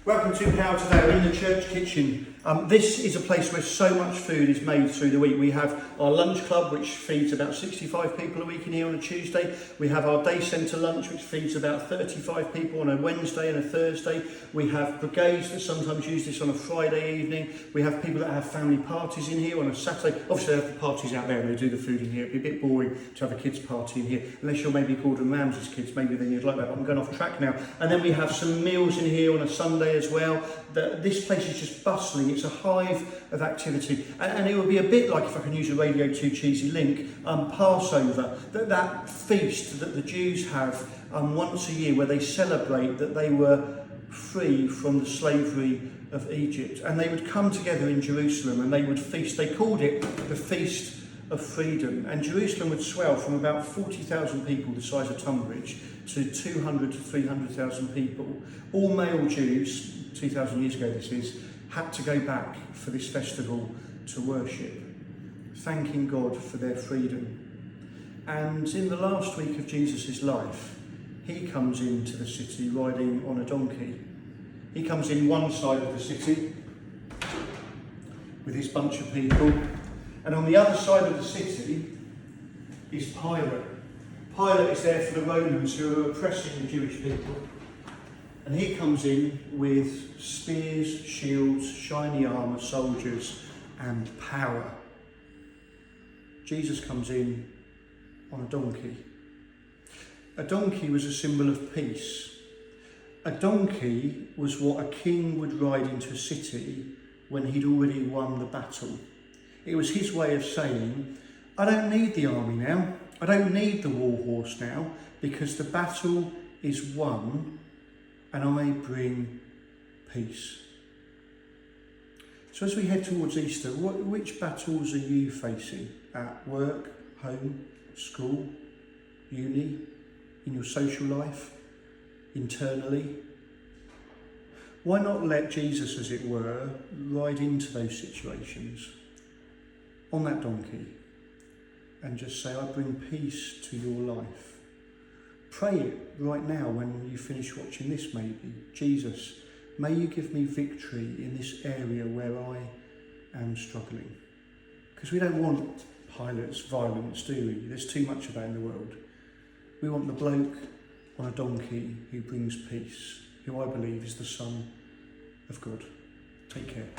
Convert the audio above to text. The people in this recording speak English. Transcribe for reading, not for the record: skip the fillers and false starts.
Welcome to Power Today. We're in the church kitchen. This is a place where so much food is made through the week. We have our lunch club, which feeds about 65 people a week in here on a Tuesday. We have our day centre lunch, which feeds about 35 people on a Wednesday and a Thursday. We have brigades that sometimes use this on a Friday evening. We have people that have family parties in here on a Saturday. Obviously, they have the parties out there and they do the food in here. It'd be a bit boring to have a kids' party in here, unless you're maybe Gordon Ramsay's kids. Maybe then you'd like that, but I'm going off track now. And then we have some meals in here on a Sunday as well. This place is just bustling. It's a hive of activity, and it would be a bit like, if I can use a Radio 2 cheesy link, Passover, that feast that the Jews have once a year, where they celebrate that they were free from the slavery of Egypt, and they would come together in Jerusalem and they would feast. They called it the Feast of Freedom, and Jerusalem would swell from about 40,000 people, the size of Tonbridge, to 200 to 300,000 people. All male Jews, 2,000 years ago this is, had to go back for this festival to worship, thanking God for their freedom. And in the last week of Jesus' life, he comes into the city riding on a donkey. He comes in one side of the city with his bunch of people, and on the other side of the city is Pilate. Pilate is there for the Romans who are oppressing the Jewish people. And he comes in with spears, shields, shiny armour, soldiers and power. Jesus comes in on a donkey. A donkey was a symbol of peace. A donkey was what a king would ride into a city when he'd already won the battle. It was his way of saying, I don't need the army now. I don't need the war horse now, because the battle is won and I bring peace. So as we head towards Easter, which battles are you facing at work, home, school, uni, in your social life, internally? Why not let Jesus, as it were, ride into those situations on that donkey and just say, I bring peace to your life? Pray it right now when you finish watching this maybe. Jesus, may you give me victory in this area where I am struggling. Because we don't want Pilate's violence, do we? There's too much of that in the world. We want the bloke on a donkey who brings peace, who I believe is the Son of God. Take care.